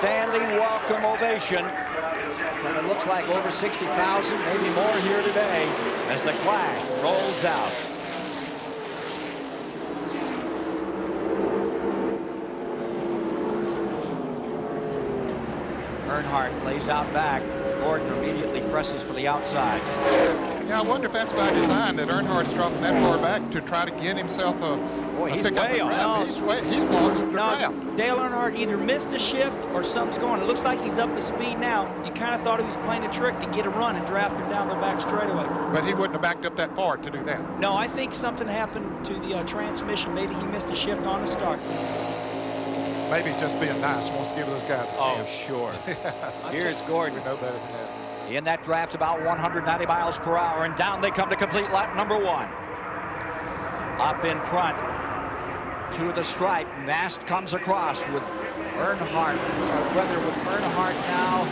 standing welcome ovation. And it looks like over 60,000, maybe more here today as the Clash rolls out. Earnhardt lays out back. Gordon immediately presses for the outside. Yeah, I wonder if that's by design that Earnhardt's dropping that far back to try to get himself a he's pick way up the grab. He's lost the grab. Dale Earnhardt either missed a shift or something's going. It looks like he's up to speed now. You kind of thought he was playing a trick to get a run and draft him down the back straightaway. But he wouldn't have backed up that far to do that. No, I think something happened to the transmission. Maybe he missed a shift on the start. Maybe just being nice, wants to give those guys a chance. Oh, sure. Here's Gordon. We know better than that. In that draft about 190 miles per hour, and down they come to complete lap number 1. Up in front to the stripe. Mast comes across with Earnhardt, or rather with Earnhardt now.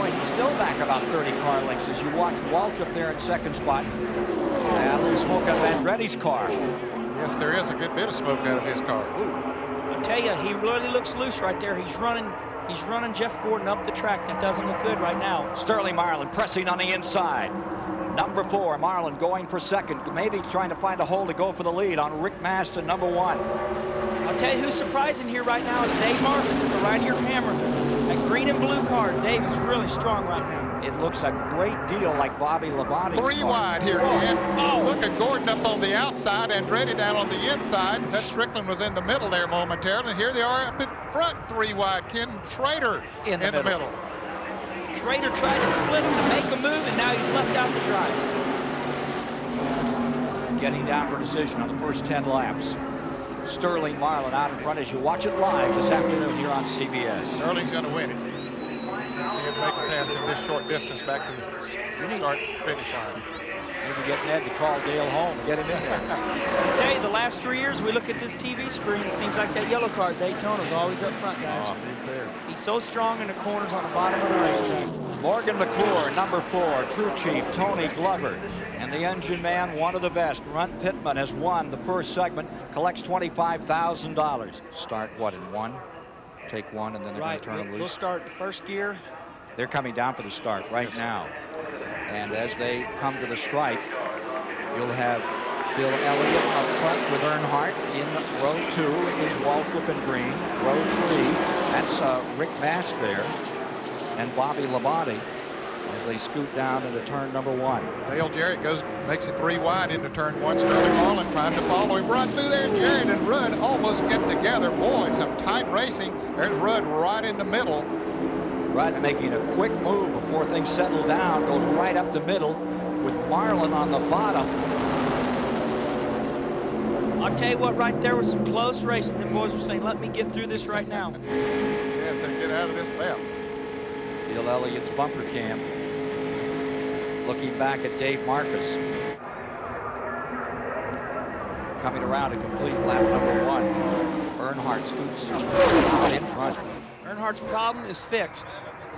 Boy, he's still back about 30 car lengths as you watch Walsh up there in second spot. And a little smoke out of Andretti's car. Yes, there is a good bit of smoke out of his car. Ooh. I tell you, he really looks loose right there. He's running Jeff Gordon up the track. That doesn't look good right now. Sterling Marlin pressing on the inside. Number 4, Marlin going for second. Maybe trying to find a hole to go for the lead on Rick Mast in number 1. I'll tell you who's surprising here right now is Dave Marcus at the right of your camera. That green and blue car, Dave is really strong right now. It looks a great deal like Bobby Labonte's 3 car. wide here, Ken. Oh. Look at Gordon up on the outside, Andretti down on the inside. That Strickland was in the middle there momentarily. Here they are up in front, 3 wide. Ken Schrader in the middle. Schrader tried to split him to make a move, and now he's left out to drive. Getting down for decision on the first 10 laps. Sterling Marlin out in front as you watch it live this afternoon here on CBS. Sterling's going to win it. He can make a pass in this short distance back to the start-finish line. Maybe get Ned to call Dale home, get him in there. I tell you, the last 3 years we look at this TV screen, it seems like that yellow car Daytona's always up front, guys. Oh, he's there. He's so strong in the corners on the bottom of the racetrack. Morgan McClure, number 4, crew chief Tony Glover, and the engine man, one of the best. Runt Pittman has won the first segment, collects $25,000. Start what, in 1? Take 1 and then they're going to turn them loose. We'll start the first gear. They're coming down for the start right now. And as they come to the stripe, you'll have Bill Elliott up front with Earnhardt. In row 2 is Waltrip in green. Row 3, that's Rick Mast there, and Bobby Labonte as they scoot down into turn number 1. Dale Jarrett makes it 3 wide into turn 1. Sterling Marlin trying to follow him. Run through there. Jarrett and Rudd almost get together. Boy, some tight racing. There's Rudd right in the middle. Rudd making a quick move before things settle down, goes right up the middle with Marlin on the bottom. I'll tell you what, right there was some close racing. The boys were saying, let me get through this right now. Yes, and get out of this lap. Bill Elliott's bumper cam. Looking back at Dave Marcus. Coming around to complete lap number 1. Earnhardt scoots out in front. Earnhardt's problem is fixed.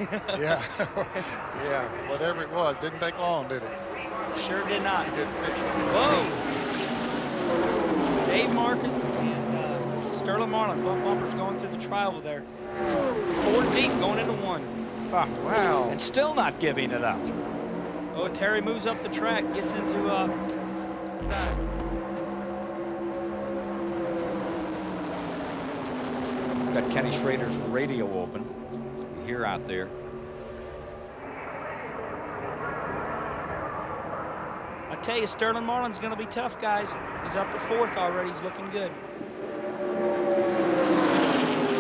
Yeah, yeah, whatever it was, didn't take long, did it? Sure did not. It fixed. Whoa! Dave Marcus and Sterling Marlin, bumpers going through the trial there. 4 deep going into 1. Oh, wow. And still not giving it up. Oh, Terry moves up the track, gets into got Kenny Schrader's radio open. You hear out there. I tell you, Sterling Marlin's going to be tough, guys. He's up to 4th already. He's looking good.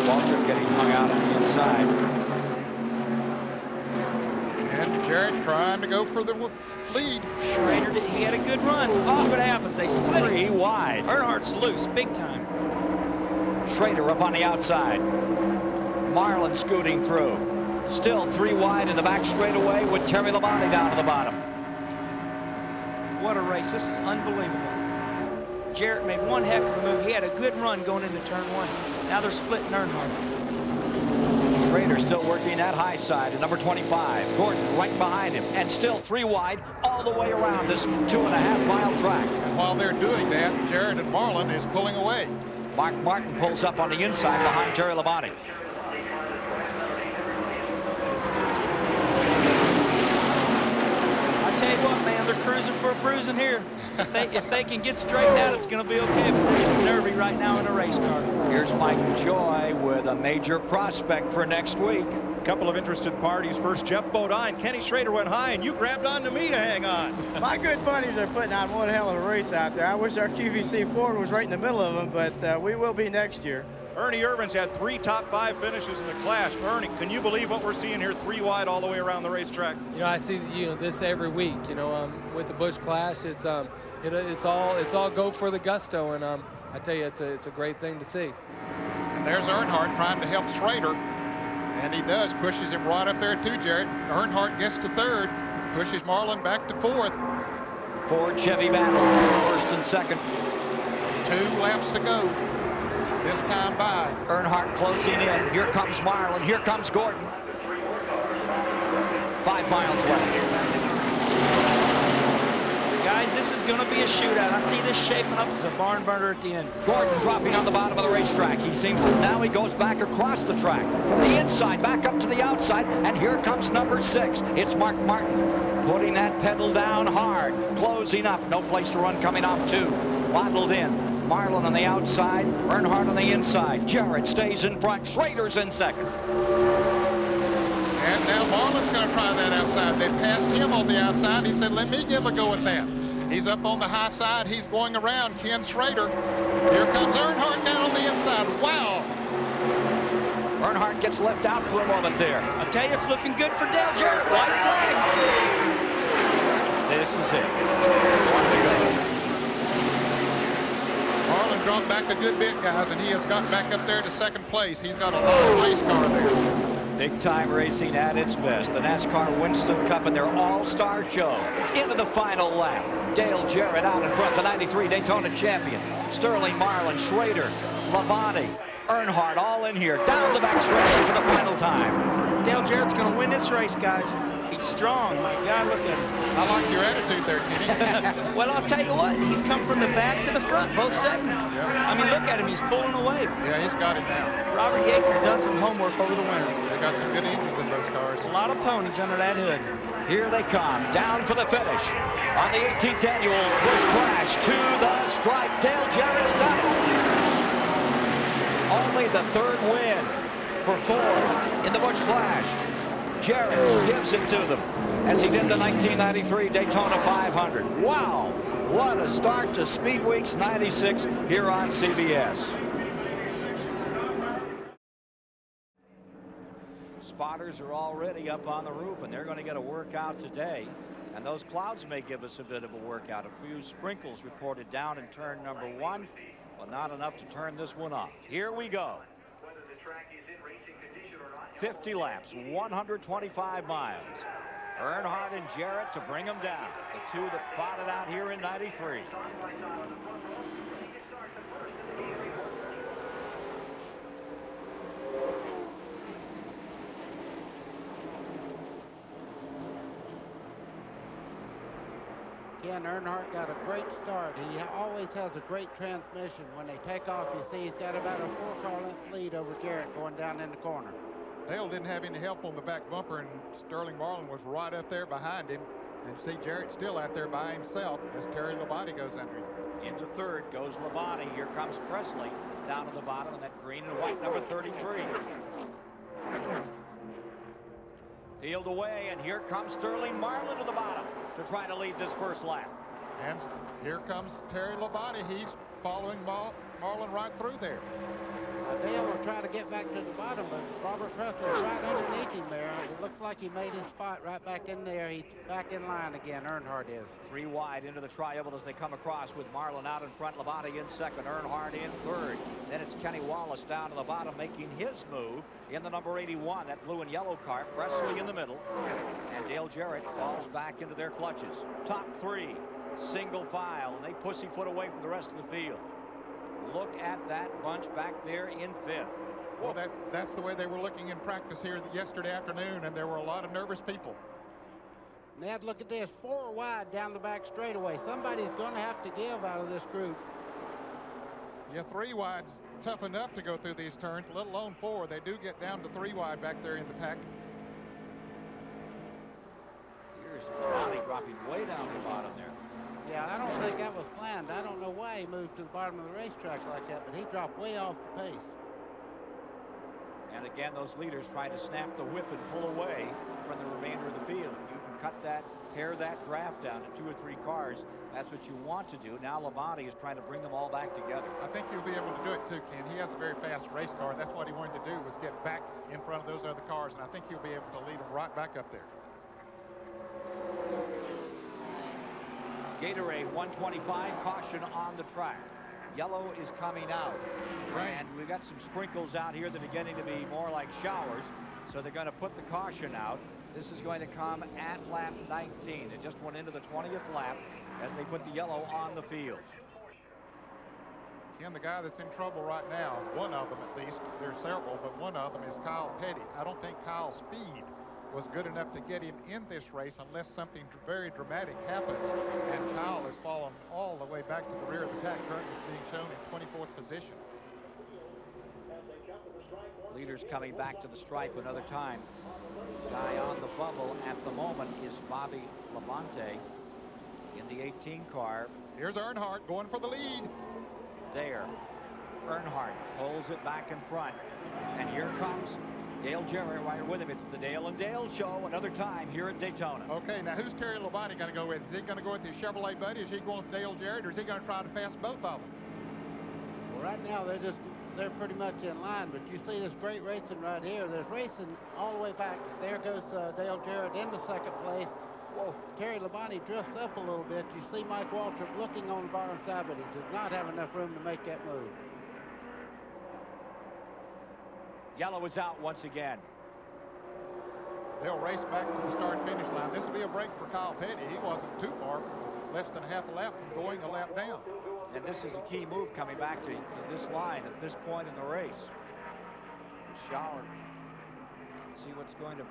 Waltrip getting hung out on the inside. And Jarrett trying to go for the lead. Schrader, he had a good run. Oh, what happens? They split 3 wide. Earnhardt's loose, big time. Schrader up on the outside. Marlin scooting through. Still 3 wide in the back straightaway with Terry Labonte down to the bottom. What a race. This is unbelievable. Jarrett made one heck of a move. He had a good run going into turn 1. Now they're splitting Earnhardt. Schrader still working that high side at number 25. Gordon right behind him. And still 3 wide all the way around this 2.5-mile track. And while they're doing that, Jarrett and Marlin is pulling away. Mark Martin pulls up on the inside behind Terry Labonte. for a bruising here. If they can get straightened out, it's going to be okay. But this is nervy right now in a race car. Here's Mike Joy with a major prospect for next week. Couple of interested parties. First, Jeff Bodine. Kenny Schrader went high, and you grabbed on to me to hang on. My good buddies are putting on one hell of a race out there. I wish our QVC Ford was right in the middle of them, but we will be next year. Ernie Irvin's had 3 top 5 finishes in the Clash. Ernie, can you believe what we're seeing here 3 wide all the way around the racetrack? You know, I see this every week. You know, with the Busch Clash, it's all go for the gusto, and I tell you, it's a great thing to see. And there's Earnhardt trying to help Schrader, and he does, pushes him right up there too, Jarrett. Earnhardt gets to 3rd, pushes Marlin back to 4th. Ford Chevy battle, 1st and 2nd. 2 laps to go. This time by. Earnhardt closing in. Here comes Marlin. Here comes Gordon. 5 miles left. Guys, this is going to be a shootout. I see this shaping up as a barn burner at the end. Gordon dropping on the bottom of the racetrack. He seems to, now he goes back across the track. From the inside, back up to the outside. And here comes number 6. It's Mark Martin. Putting that pedal down hard. Closing up. No place to run coming off 2. Waddled in. Marlin on the outside, Earnhardt on the inside. Jarrett stays in front, Schrader's in 2nd. And now Marlin's going to try that outside. They passed him on the outside. He said, let me give a go at that. He's up on the high side. He's going around Ken Schrader. Here comes Earnhardt down on the inside. Wow. Earnhardt gets left out for a moment there. I'll tell you, it's looking good for Dale Jarrett. White flag. This is it. Marlin dropped back a good bit, guys, and he has got back up there to 2nd place. He's got a long race car there. Big time racing at its best. The NASCAR Winston Cup and their all-star show. Into the final lap. Dale Jarrett out in front, the 93 Daytona champion. Sterling Marlin, Schrader, Labonte, Earnhardt all in here. Down the back stretch for the final time. Dale Jarrett's going to win this race, guys. He's strong. My God, look at him. I like your attitude there, Kenny. Well, I'll tell you what. He's come from the back to the front, both segments. Yeah. I mean, look at him. He's pulling away. Yeah, he's got it now. Robert Yates has done some homework over the winter. They got some good engines in those cars. A lot of ponies under that hood. Here they come, down for the finish. On the 18th annual Busch Clash to the stripe. Dale Jarrett's got it. Only the 3rd win for Ford in the Busch Clash. Jarrett gives it to them as he did the 1993 Daytona 500. Wow, what a start to Speed Weeks 96 here on CBS. Spotters are already up on the roof, and they're going to get a workout today. And those clouds may give us a bit of a workout. A few sprinkles reported down in turn number 1, but not enough to turn this one off. Here we go. 50 laps, 125 miles. Earnhardt and Jarrett to bring them down. The 2 that fought it out here in 93. Ken Earnhardt got a great start. He always has a great transmission. When they take off, you see he's got about a 4-car length lead over Jarrett going down in the corner. Dale didn't have any help on the back bumper, and Sterling Marlin was right up there behind him. And see Jarrett still out there by himself as Terry Labonte goes under him. Into 3rd goes Labonte. Here comes Presley down to the bottom of that green and white number 33. Field away, and here comes Sterling Marlin to the bottom to try to lead this first lap. And here comes Terry Labonte. He's following Marlin right through there. Dale will try to get back to the bottom, but Robert Presley's right underneath him there. It looks like he made his spot right back in there. He's back in line again, Earnhardt is. 3 wide into the tri-oval as they come across with Marlin out in front, Labonte in 2nd, Earnhardt in 3rd. Then it's Kenny Wallace down to the bottom making his move in the number 81, that blue and yellow car. Presley in the middle, and Dale Jarrett falls back into their clutches. Top 3, single file, and they pussyfoot away from the rest of the field. Look at that bunch back there in 5th. Well, that's the way they were looking in practice here yesterday afternoon, and there were a lot of nervous people. Ned, look at this, 4 wide down the back straightaway. Somebody's going to have to give out of this group. Yeah, 3 wide's tough enough to go through these turns, let alone 4. They do get down to 3 wide back there in the pack. Here's Labonte dropping way down the bottom there. Yeah, I don't think that was planned. I don't know why he moved to the bottom of the racetrack like that, but he dropped way off the pace. And again, those leaders trying to snap the whip and pull away from the remainder of the field. You can cut that, pare that draft down to 2 or 3 cars. That's what you want to do. Now Labonte is trying to bring them all back together. I think he'll be able to do it too, Ken. He has a very fast race car. That's what he wanted to do, was get back in front of those other cars, and I think he'll be able to lead them right back up there. Gatorade 125, caution on the track. Yellow is coming out. Right. And we've got some sprinkles out here that are getting to be more like showers. So they're going to put the caution out. This is going to come at lap 19. It just went into the 20th lap as they put the yellow on the field. Ken, the guy that's in trouble right now, one of them at least, there's several, but one of them is Kyle Petty. I don't think Kyle's speed was good enough to get him in this race unless something very dramatic happens. And Kyle has fallen all the way back to the rear of the pack, currently being shown in 24th position. Leaders coming back to the stripe another time. Guy on the bubble at the moment is Bobby Labonte in the 18 car. Here's Earnhardt going for the lead. There. Earnhardt pulls it back in front. And here comes Dale Jarrett right with him. It's the Dale and Dale show another time here at Daytona. Okay, now who's Terry Labonte going to go with? Is he going to go with his Chevrolet buddy? Is he going with Dale Jarrett, or is he going to try to pass both of them? Well, right now they're pretty much in line, but you see this great racing right here. There's racing all the way back. There goes Dale Jarrett into second place. Whoa. Terry Labonte drifts up a little bit. You see Mike Waltrip looking on the bottom side, but he does not have enough room to make that move. Yellow is out once again. They'll race back to the start-finish line. This will be a break for Kyle Petty. He wasn't too far, less than half a lap from going a lap down. And this is a key move coming back to this line at this point in the race. Shower. See what's going to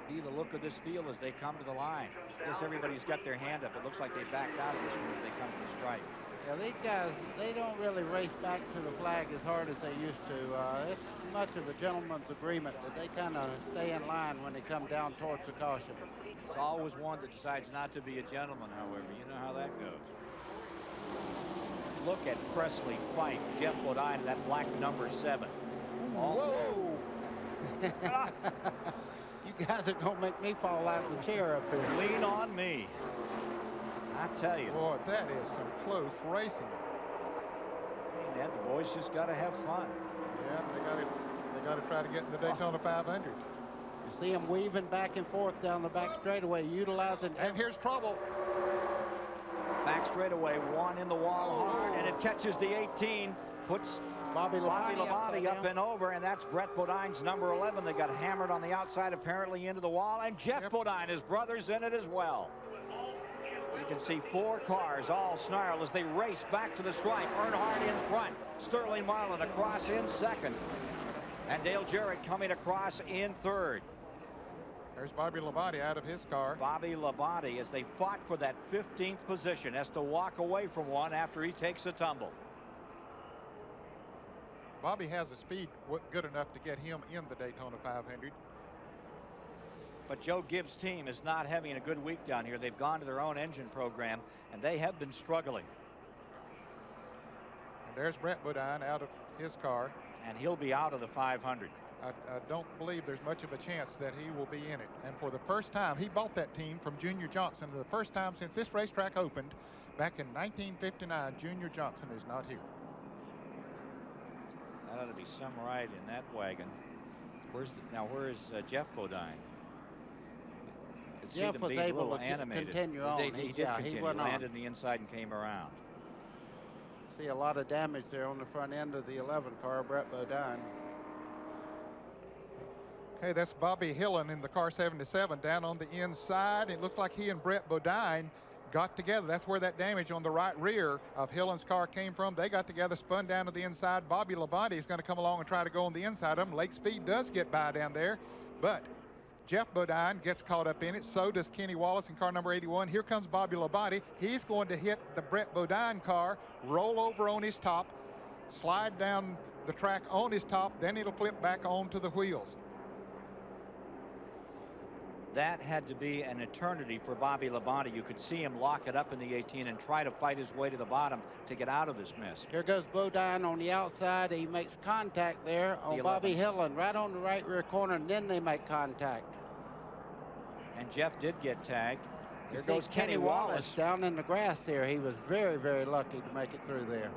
be the look of this field as they come to the line. I guess everybody's got their hand up. It looks like they backed out of this one as they come to the stripe. Yeah, these guys, they don't really race back to the flag as hard as they used to. It's much of a gentleman's agreement that they kind of stay in line when they come down towards the caution. It's always one that decides not to be a gentleman, however. You know how that goes. Look at Presley fight Jeff Bodine, that black number 7. Whoa! You guys are going to make me fall out of the chair up here. Lean on me. I tell you. Boy, that is some close racing. Hey, Ned, the boys just got to have fun. Yeah, they got to try to get in the Daytona 500. You see them weaving back and forth down the back straightaway, utilizing. And here's trouble. Back straightaway, one in the wall hard, and it catches the 18, puts Bobby Labonte up and over, and that's Brett Bodine's number 11. They got hammered on the outside, apparently into the wall, and Jeff Bodine, his brother's in it as well. You can see 4 cars all snarl as they race back to the stripe. Earnhardt in front, Sterling Marlin across in second, and Dale Jarrett coming across in third. There's Bobby Labonte out of his car. Bobby Labonte, as they fought for that 15th position, has to walk away from one after he takes a tumble. Bobby has a speed good enough to get him in the Daytona 500. But Joe Gibbs' team is not having a good week down here. They've gone to their own engine program, and they have been struggling. And there's Brett Bodine out of his car. And he'll be out of the 500. I don't believe there's much of a chance that he will be in it. And for the first time, he bought that team from Junior Johnson. For the first time since this racetrack opened back in 1959, Junior Johnson is not here. That ought to be some ride in that wagon. Where is Jeff Bodine? Jeff was able to continue on. He did continue. He landed on the inside and came around. See a lot of damage there on the front end of the 11 car, Brett Bodine. Okay, that's Bobby Hillen in the car 77 down on the inside. It looks like he and Brett Bodine got together. That's where that damage on the right rear of Hillen's car came from. They got together, spun down to the inside. Bobby Labonte is going to come along and try to go on the inside of him. Lake Speed does get by down there, but Jeff Bodine gets caught up in it. So does Kenny Wallace in car number 81. Here comes Bobby Labonte. He's going to hit the Brett Bodine car, roll over on his top, slide down the track on his top, then it'll flip back onto the wheels. That had to be an eternity for Bobby Labonte. You could see him lock it up in the 18 and try to fight his way to the bottom to get out of this mess. Here goes Bodine on the outside. He makes contact there on Bobby Hillen, right on the right rear corner, and then they make contact. And Jeff did get tagged. Here goes Kenny Wallace down in the grass there. He was very, very lucky to make it through there.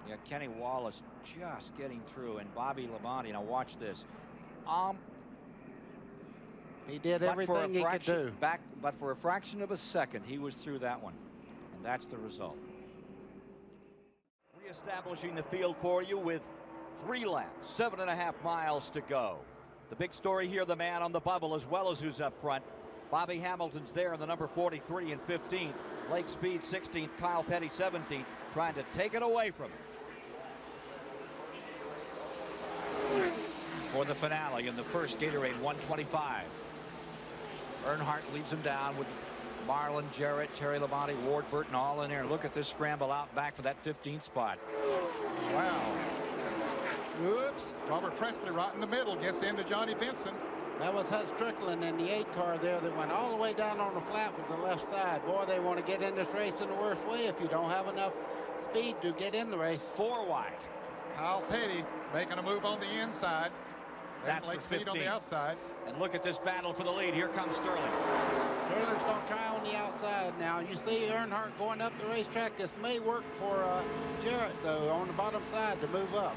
Yeah, Kenny Wallace just getting through, and Bobby Labonte. Now watch this. He did everything he could do. But for a fraction of a second, he was through that one, and that's the result. Reestablishing the field for you with 3 laps, 7.5 miles to go. The big story here, the man on the bubble as well as who's up front. Bobby Hamilton's there in the number 43 and 15th. Lake Speed 16th, Kyle Petty 17th, trying to take it away from him. For the finale in the first Gatorade 125. Earnhardt leads him down with Marlin, Jarrett, Terry Labonte, Ward Burton all in there. Look at this scramble out back for that 15th spot. Wow. Oops. Robert Presley right in the middle gets into Johnny Benson. That was Hut Strickland in the 8 car there that went all the way down on the flat with the left side. Boy, they want to get in this race in the worst way if you don't have enough speed to get in the race. 4 wide. Kyle Petty making a move on the inside. That's Lake Speed on the outside. And look at this battle for the lead. Here comes Sterling. Sterling's going to try on the outside now. You see Earnhardt going up the racetrack. This may work for Jarrett, though, on the bottom side to move up.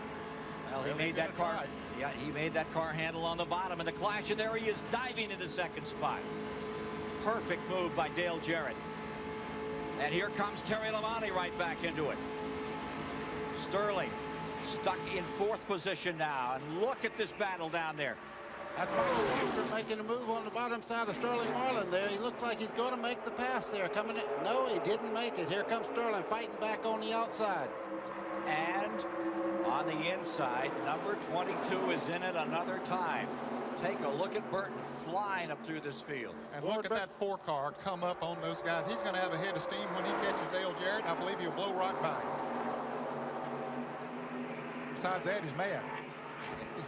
Well, he made that car. Yeah, he made that car handle on the bottom in the clash, and there he is diving into second spot. Perfect move by Dale Jarrett. And here comes Terry Labonte right back into it. Sterling stuck in 4th position now, and look at this battle down there. That's Michael Walker making a move on the bottom side of Sterling Marlin there. He looks like he's going to make the pass there. Coming in. No, he didn't make it. Here comes Sterling fighting back on the outside. And on the inside, number 22 is in it another time. Take a look at Burton flying up through this field. And look at that 4 car come up on those guys. He's going to have a head of steam when he catches Dale Jarrett. I believe he'll blow right by him. Besides that, he's mad.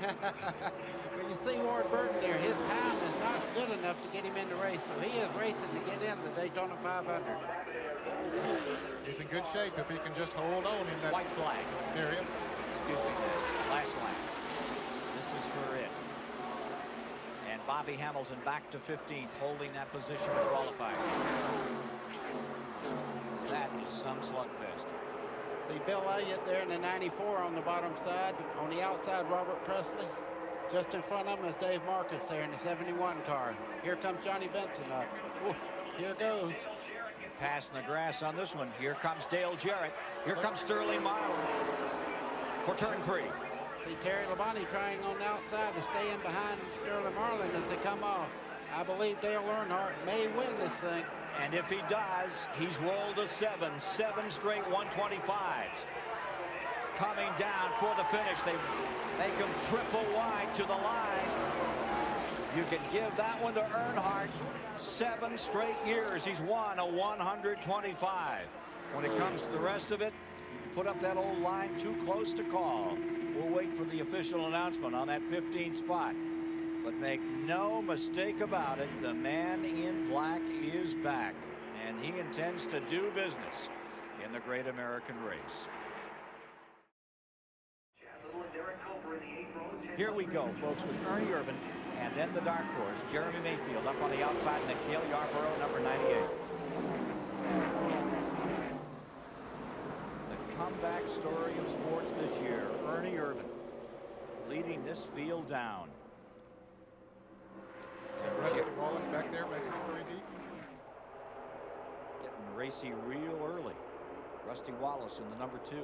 But you see Ward Burton there, his time is not good enough to get him in the race, so he is racing to get in the Daytona 500. He's in good shape if he can just hold on in that white flag area. Excuse me, last lap. This is for it. And Bobby Hamilton back to 15th, holding that position in qualifying. That is some slugfest. See Bill Elliott there in the 94 on the bottom side. On the outside, Robert Presley. Just in front of him is Dave Marcus there in the 71 car. Here comes Johnny Benson up. Ooh, here goes. Passing the grass on this one. Here comes Dale Jarrett. Here comes Sterling Marlin for turn 3. See Terry Labonte trying on the outside to stay in behind Sterling Marlin as they come off. I believe Dale Earnhardt may win this thing. And if he does, he's rolled a 7 straight 125s. Coming down for the finish. They make him triple wide to the line. You can give that one to Earnhardt. 7 straight years he's won a 125. When it comes to the rest of it, you put up that old line too close to call. We'll wait for the official announcement on that 15th spot. But make no mistake about it, the man in black is back, and he intends to do business in the Great American Race. Here we go, folks, with Ernie Irvan, and then the dark horse, Jeremy Mayfield, up on the outside, and Cale Yarborough, number 98. The comeback story of sports this year, Ernie Irvan, leading this field down. Rusty Wallace back there making it pretty deep. Getting racy real early. Rusty Wallace in the number 2.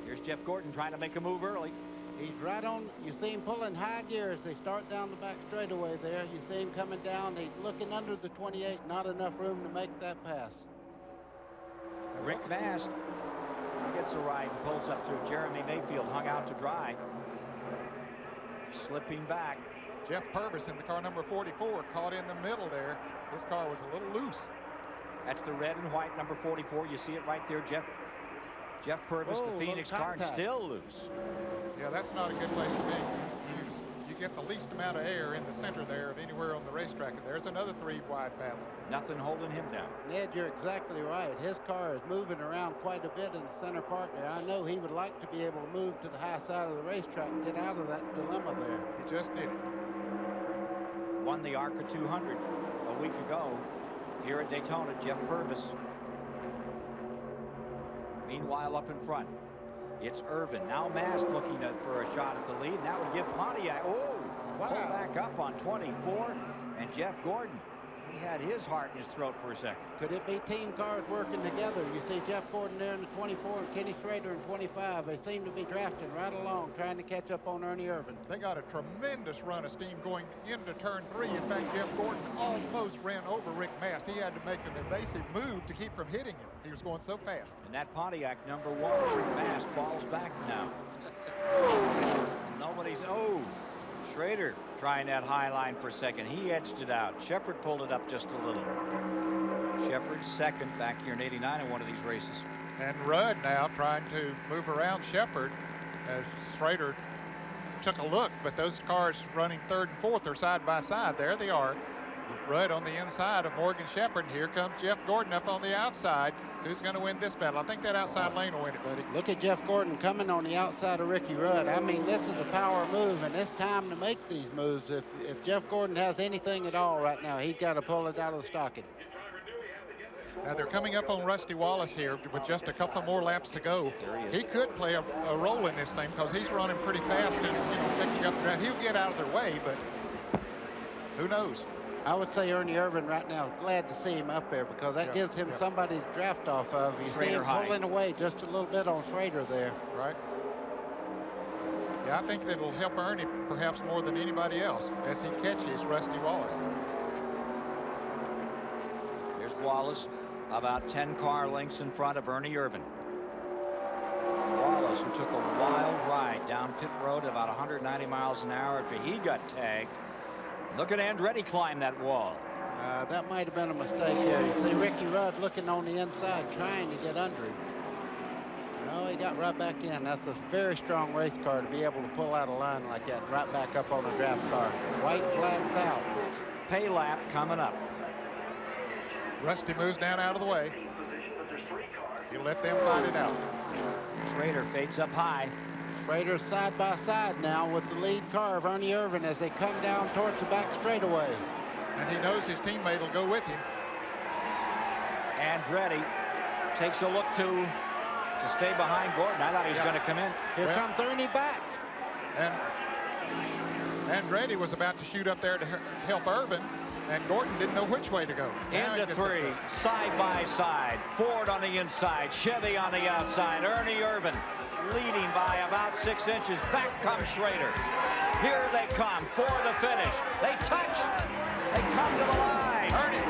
Here's Jeff Gordon trying to make a move early. He's right on. You see him pulling high gear as they start down the back straightaway there. You see him coming down. He's looking under the 28. Not enough room to make that pass. Rick Mast gets a ride and pulls up through. Jeremy Mayfield hung out to dry. Slipping back. Jeff Purvis in the car number 44 caught in the middle there. His car was a little loose. That's the red and white number 44. You see it right there, Jeff Purvis, Oh, the Phoenix car, and still loose. Yeah, that's not a good place to be. You get the least amount of air in the center there of anywhere on the racetrack. And there's another 3-wide battle. Nothing holding him down. Ned, you're exactly right. His car is moving around quite a bit in the center part there. I know he would like to be able to move to the high side of the racetrack and get out of that dilemma there. He just did it. Won the ARCA 200 a week ago here at Daytona, Jeff Purvis. Meanwhile, up in front, it's Irvin. Now Mast looking for a shot at the lead. And that would give Pontiac, pull back up on 24. And Jeff Gordon, he had his heart in his throat for a second. Could it be team cars working together? You see Jeff Gordon there in the 24 and Kenny Schrader in 25. They seem to be drafting right along, trying to catch up on Ernie Irvin. They got a tremendous run of steam going into turn 3. In fact, Jeff Gordon almost ran over Rick Mast. He had to make an evasive move to keep from hitting him. He was going so fast. And that Pontiac number 1, Rick Mast, falls back now. Nobody's, Schrader trying that high line for a second. He edged it out. Shepard pulled it up just a little. Shepard second back here in '89 in one of these races. And Rudd now trying to move around Shepard as Schrader took a look, but those cars running 3rd and 4th are side by side. There they are. Rudd on the inside of Morgan Shepard. And here comes Jeff Gordon up on the outside. Who's going to win this battle? I think that outside lane will win it, buddy. Look at Jeff Gordon coming on the outside of Ricky Rudd. I mean, this is a power move, and it's time to make these moves. If Jeff Gordon has anything at all right now, he's got to pull it out of the stocking. Now they're coming up on Rusty Wallace here with just a couple of more laps to go. He could play a role in this thing because he's running pretty fast and picking up the ground. He'll get out of their way, but who knows? I would say Ernie Irvin right now is glad to see him up there because that gives him somebody to draft off of. You see him pulling away just a little bit on Schrader there. Right. Yeah, I think that it'll help Ernie perhaps more than anybody else as he catches Rusty Wallace. Here's Wallace, about 10 car lengths in front of Ernie Irvin. Wallace, who took a wild ride down pit road at about 190 miles an hour after he got tagged. Look at Andretti climb that wall. That might have been a mistake here. You see Ricky Rudd looking on the inside, trying to get under him. No, he got right back in. That's a very strong race car to be able to pull out a line like that, right back up on a draft car. White flags out. Pay lap coming up. Rusty moves down out of the way. He'll let them fight it out. Schrader fades up high. Schrader's side by side now with the lead car of Ernie Irvin as they come down towards the back straightaway. And he knows his teammate will go with him. Andretti takes a look to stay behind Gordon. I thought he was going to come in. Here comes Ernie back. And Andretti was about to shoot up there to help Irvin, and Gordon didn't know which way to go. Into 3, side by side. Ford on the inside, Chevy on the outside. Ernie Irvin leading by about 6 inches. Back comes Schrader. Here they come for the finish. They touch. They come to the line. Ernie